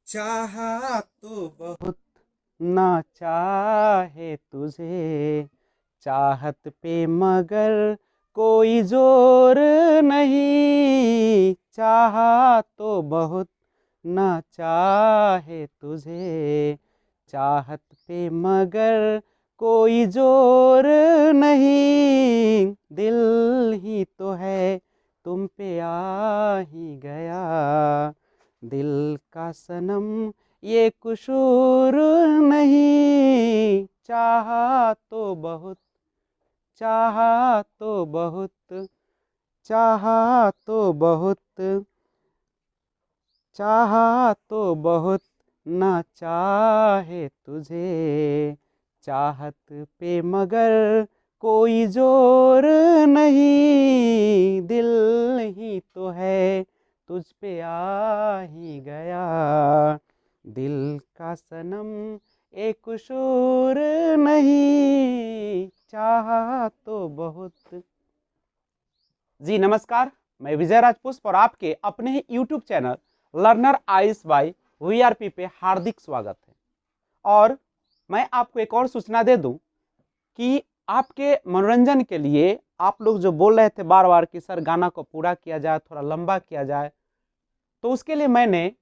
चाहा तो बहुत ना चाहे तुझे, चाहत पे मगर कोई जोर नहीं। चाहा तो बहुत ना चाहे तुझे, चाहत पे मगर कोई जोर नहीं। दिल ही तो है तुम पे आ ही गया, दिल का सनम ये कुसूर नहीं। चाहा तो बहुत, चाहा तो बहुत, चाहा तो बहुत, चाहा तो बहुत ना चाहे तुझे, चाहत पे मगर कोई जोर नहीं। दिल ही तो है तुझ पे आ ही गया, दिल का सनम एक कुसूर नहीं। चाहा तो बहुत। जी नमस्कार, मैं विजय राजपुष्प और आपके अपने ही YouTube channel learner eyes by VRP पे हार्दिक स्वागत है। और मैं आपको एक और सूचना दे दूं कि आपके मनोरंजन के लिए आप लोग जो बोल रहे थे बार बार कि सर गाना को पूरा किया जाए, थोड़ा लंबा किया जाए, तो उसके लिए मैंने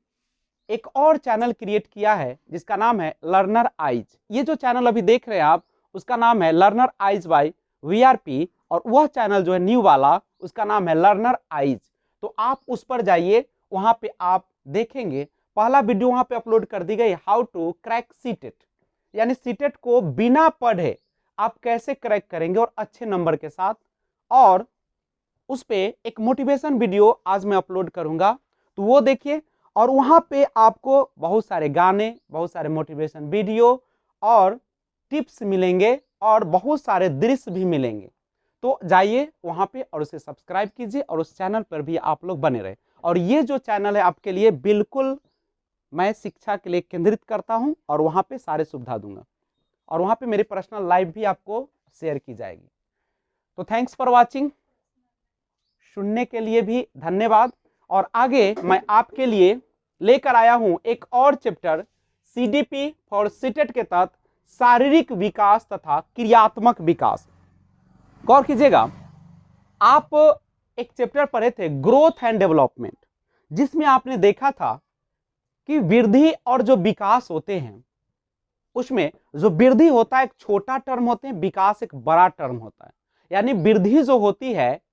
एक और चैनल क्रिएट किया है जिसका नाम है लर्नर आइज। ये जो चैनल अभी देख रहे हैं आप, उसका नाम है लर्नर आइज बाय वीआरपी, और वह चैनल जो है न्यू वाला, उसका नाम है लर्नर आइज। तो आप उस पर जाइए, वहां पे आप देखेंगे पहला वीडियो वहां पे अपलोड कर दी गई, हाउ टू क्रैक सीटेट, यानी सीटेट को बिना पढ़े आप कैसे क्रैक करेंगे और अच्छे नंबर के साथ। और उस पे एक मोटिवेशन वीडियो आज मैं अपलोड करूंगा, तो वो देखिए। और वहां पे आपको बहुत सारे गाने, बहुत सारे मोटिवेशन वीडियो और टिप्स मिलेंगे और बहुत सारे दृश्य भी मिलेंगे। तो जाइए वहां पे और उसे सब्सक्राइब कीजिए और उस चैनल पर भी आप लोग बने रहे। और ये जो चैनल है आपके लिए बिल्कुल मैं शिक्षा के लिए केंद्रित करता हूं और वहां पे सारे सुविधा दूंगा, और वहां पे मेरी पर्सनल लाइफ भी आपको शेयर की जाएगी। तो थैंक्स फॉर वॉचिंग, सुनने के लिए भी धन्यवाद। और आगे मैं आपके लिए लेकर आया हूं एक और चैप्टर, सीडीपी फॉर सीटेट के तहत शारीरिक विकास तथा क्रियात्मक विकास। गौर कीजिएगा, आप एक चैप्टर पढ़े थे ग्रोथ एंड डेवलपमेंट, जिसमें आपने देखा था कि वृद्धि और जो विकास होते हैं, उसमें जो वृद्धि होता है एक छोटा टर्म होते हैं, विकास एक बड़ा टर्म होता है। यानी वृद्धि जो होती है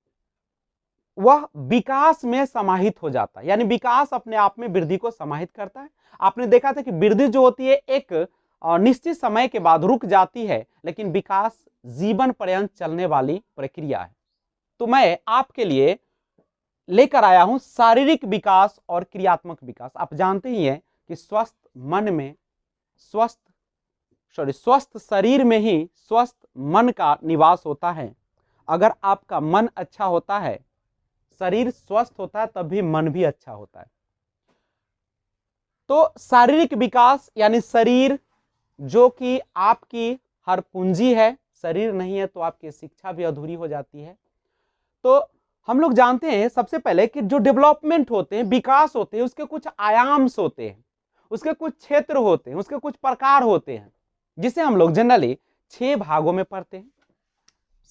वह विकास में समाहित हो जाता है, यानी विकास अपने आप में वृद्धि को समाहित करता है। आपने देखा था कि वृद्धि जो होती है एक निश्चित समय के बाद रुक जाती है, लेकिन विकास जीवन पर्यंत चलने वाली प्रक्रिया है। तो मैं आपके लिए लेकर आया हूं शारीरिक विकास और क्रियात्मक विकास। आप जानते ही हैं कि स्वस्थ मन में स्वस्थ शरीर में ही स्वस्थ मन का निवास होता है। अगर आपका मन अच्छा होता है, शरीर स्वस्थ होता है, तब भी मन भी अच्छा होता है। तो शारीरिक विकास यानी शरीर, जो कि आपकी हर पूंजी है। शरीर नहीं है तो आपकी शिक्षा भी अधूरी हो जाती है। तो हम लोग जानते हैं सबसे पहले कि जो डेवलपमेंट होते हैं, विकास होते हैं, उसके कुछ आयाम्स होते हैं, उसके कुछ क्षेत्र होते हैं, उसके कुछ प्रकार होते हैं, जिसे हम लोग जनरली 6 भागों में पढ़ते हैं।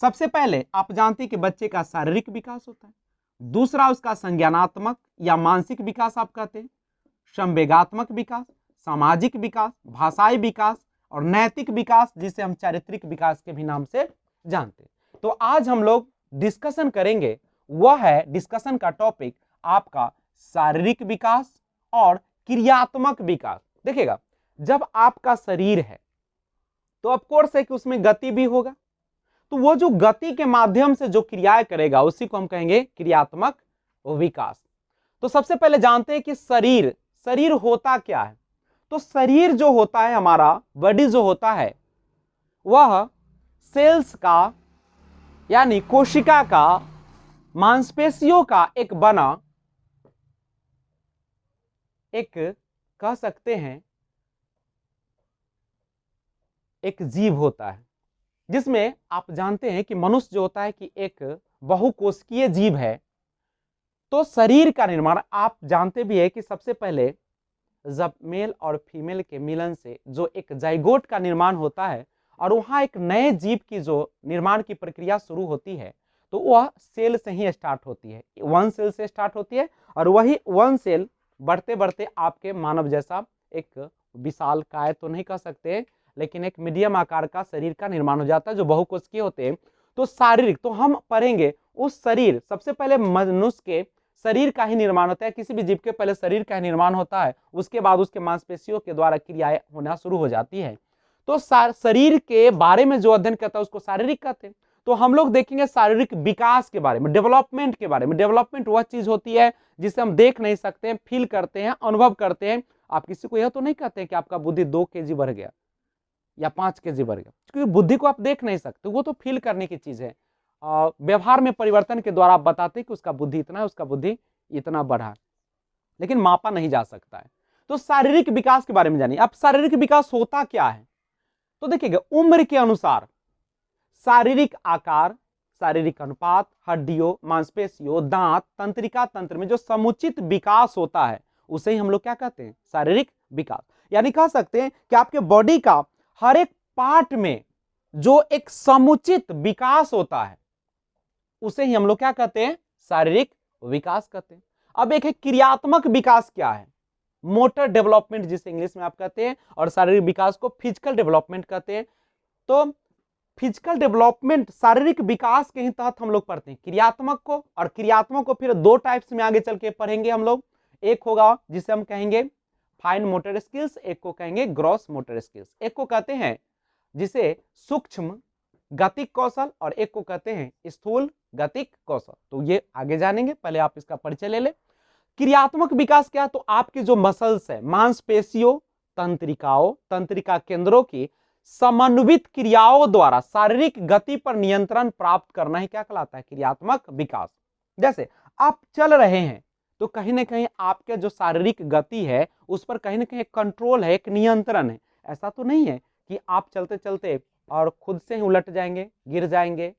सबसे पहले आप जानते हैं कि बच्चे का शारीरिक विकास होता है। दूसरा उसका संज्ञानात्मक या मानसिक विकास आप कहते हैं, संवेगात्मक विकास, सामाजिक विकास, भाषाई विकास और नैतिक विकास, जिसे हम चारित्रिक विकास के भी नाम से जानते हैं। तो आज हम लोग डिस्कशन करेंगे, वह है डिस्कशन का टॉपिक आपका शारीरिक विकास और क्रियात्मक विकास। देखिएगा, जब आपका शरीर है तो ऑफ कोर्स है कि उसमें गति भी होगा, तो वो जो गति के माध्यम से जो क्रियाएं करेगा उसी को हम कहेंगे क्रियात्मक विकास। तो सबसे पहले जानते हैं कि शरीर शरीर होता क्या है। तो शरीर जो होता है, हमारा बॉडी जो होता है, वह सेल्स का यानी कोशिका का, मांसपेशियों का एक बना, एक कह सकते हैं एक जीव होता है, जिसमें आप जानते हैं कि मनुष्य जो होता है कि एक बहुकोशिकीय जीव है। तो शरीर का निर्माण आप जानते भी है कि सबसे पहले जब मेल और फीमेल के मिलन से जो एक जाइगोट का निर्माण होता है और वहाँ एक नए जीव की जो निर्माण की प्रक्रिया शुरू होती है, तो वह सेल से ही स्टार्ट होती है, 1 सेल से स्टार्ट होती है और वही 1 सेल बढ़ते बढ़ते आपके मानव जैसा एक विशाल काय तो नहीं कह सकते, लेकिन एक मीडियम आकार का शरीर का निर्माण हो जाता है जो बहुकोशिकीय होते हैं। तो शारीरिक, तो हम पढ़ेंगे उस शरीर, सबसे पहले मनुष्य के शरीर का ही निर्माण होता है, किसी भी जीव के पहले शरीर का निर्माण होता है, उसके बाद उसके मांसपेशियों के द्वारा क्रियाएं होना शुरू हो जाती है। तो शरीर के बारे में जो अध्ययन करता है उसको शारीरिक कहते हैं। तो हम लोग देखेंगे शारीरिक विकास के बारे में, डेवलपमेंट के बारे में। डेवलपमेंट वह चीज होती है जिसे हम देख नहीं सकते हैं, फील करते हैं, अनुभव करते हैं। आप किसी को यह तो नहीं कहते हैं कि आपका बुद्धि 2 kg बढ़ गया या 5 kg बढ़ गया, क्योंकि बुद्धि को आप देख नहीं सकते, वो तो फील करने की चीज है। व्यवहार में परिवर्तन के द्वारा आप बताते हैं कि उसका बुद्धि इतना है, उसका बुद्धि इतना बढ़ा है, लेकिन मापा नहीं जा सकता है। तो शारीरिक विकास के बारे में जानिए। अब शारीरिक विकास होता क्या है, तो देखिएगा उम्र के अनुसार शारीरिक आकार, शारीरिक अनुपात, हड्डियों, मांसपेशियों, दांत, तंत्रिका तंत्र में जो समुचित विकास होता है उसे ही हम लोग क्या कहते हैं, शारीरिक विकास। यानी कह सकते हैं कि आपके बॉडी का हर एक पार्ट में जो एक समुचित विकास होता है उसे ही हम लोग क्या कहते हैं, शारीरिक विकास कहते हैं। अब एक है क्रियात्मक विकास, क्या है, मोटर डेवलपमेंट जिसे इंग्लिश में आप कहते हैं, और शारीरिक विकास को फिजिकल डेवलपमेंट कहते हैं। तो फिजिकल डेवलपमेंट शारीरिक विकास के ही तहत हम लोग पढ़ते हैं क्रियात्मक को, और क्रियात्मक को फिर 2 टाइप्स में आगे चल के पढ़ेंगे हम लोग। एक होगा जिसे हम कहेंगे फाइन मोटर स्किल्स, एक को कहेंगे ग्रॉस मोटर स्किल्स। एक को कहते हैं जिसे सूक्ष्म गतिक कौशल, और एक को कहते हैं स्थूल गतिक कौशल। तो ये आगे जानेंगे, पहले आप इसका परिचय ले ले। क्रियात्मक विकास क्या, तो आपके जो मसल्स है, मांसपेशियों, तंत्रिकाओं, तंत्रिका केंद्रों की समन्वित क्रियाओं द्वारा शारीरिक गति पर नियंत्रण प्राप्त करना ही क्या कहलाता है, क्रियात्मक विकास। जैसे आप चल रहे हैं तो कहीं ना कहीं आपके जो शारीरिक गति है उस पर कहीं ना कहीं कंट्रोल है, एक नियंत्रण है। ऐसा तो नहीं है कि आप चलते चलते और खुद से ही उलट जाएंगे, गिर जाएंगे,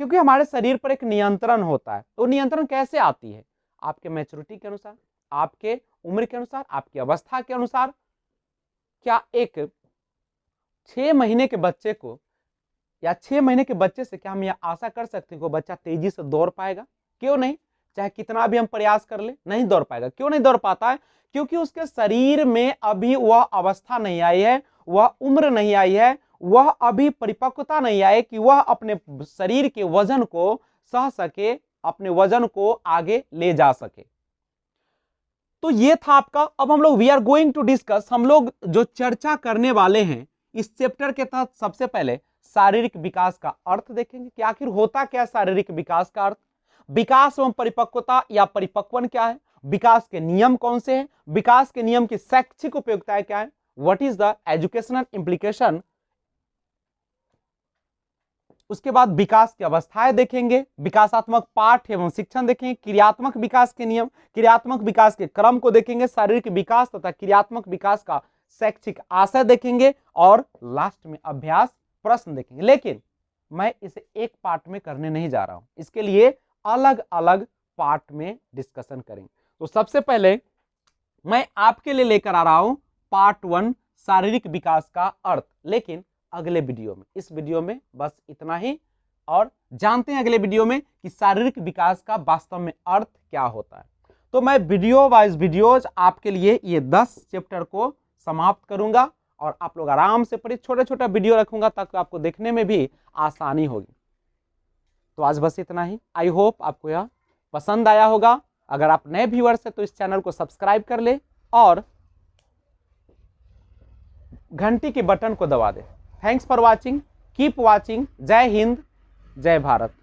क्योंकि हमारे शरीर पर एक नियंत्रण होता है। तो नियंत्रण कैसे आती है, आपके मैच्योरिटी के अनुसार, आपके उम्र के अनुसार, आपकी अवस्था के अनुसार। क्या एक 6 महीने के बच्चे को या 6 महीने के बच्चे से क्या हम यह आशा कर सकते हैं कि वो बच्चा तेजी से दौड़ पाएगा? क्यों नहीं, चाहे कितना भी हम प्रयास कर ले, नहीं दौड़ पाएगा। क्यों नहीं दौड़ पाता है, क्योंकि उसके शरीर में अभी वह अवस्था नहीं आई है, वह उम्र नहीं आई है, वह अभी परिपक्वता नहीं आई कि वह अपने शरीर के वजन को सह सके, अपने वजन को आगे ले जा सके। तो ये था आपका। अब हम लोग we are going to discuss, हम लोग जो चर्चा करने वाले हैं इस चैप्टर के तहत सबसे पहले शारीरिक विकास का अर्थ देखेंगे कि आखिर होता क्या शारीरिक विकास का अर्थ, विकास एवं परिपक्वता या परिपक्वन क्या है, विकास के नियम कौन से हैं, विकास के नियम की शैक्षिक उपयोगिताएं क्या है, what is the educational implication. उसके बाद विकास की अवस्थाएं देखेंगे, विकासात्मक पाठ एवं शिक्षण देखेंगे, क्रियात्मक विकास के नियम, क्रियात्मक विकास के क्रम को देखेंगे, शारीरिक विकास तथा क्रियात्मक विकास का शैक्षिक आशय देखेंगे, और लास्ट में अभ्यास प्रश्न देखेंगे। लेकिन मैं इसे एक पार्ट में करने नहीं जा रहा हूं, इसके लिए अलग अलग पार्ट में डिस्कशन करेंगे। तो सबसे पहले मैं आपके लिए लेकर आ रहा हूं पार्ट 1 शारीरिक विकास का अर्थ, लेकिन अगले वीडियो में। इस वीडियो में बस इतना ही, और जानते हैं अगले वीडियो में कि शारीरिक विकास का वास्तव में अर्थ क्या होता है। तो मैं वीडियो वाइज वीडियोज आपके लिए ये 10 चैप्टर को समाप्त करूंगा, और आप लोग आराम से पढ़िए, छोटा छोटा वीडियो रखूंगा ताकि आपको देखने में भी आसानी होगी। तो आज बस इतना ही। आई होप आपको यह पसंद आया होगा। अगर आप नए व्यूअर्स हैं तो इस चैनल को सब्सक्राइब कर ले और घंटी के बटन को दबा दे। Thanks for watching, keep watching. जय हिंद, जय भारत।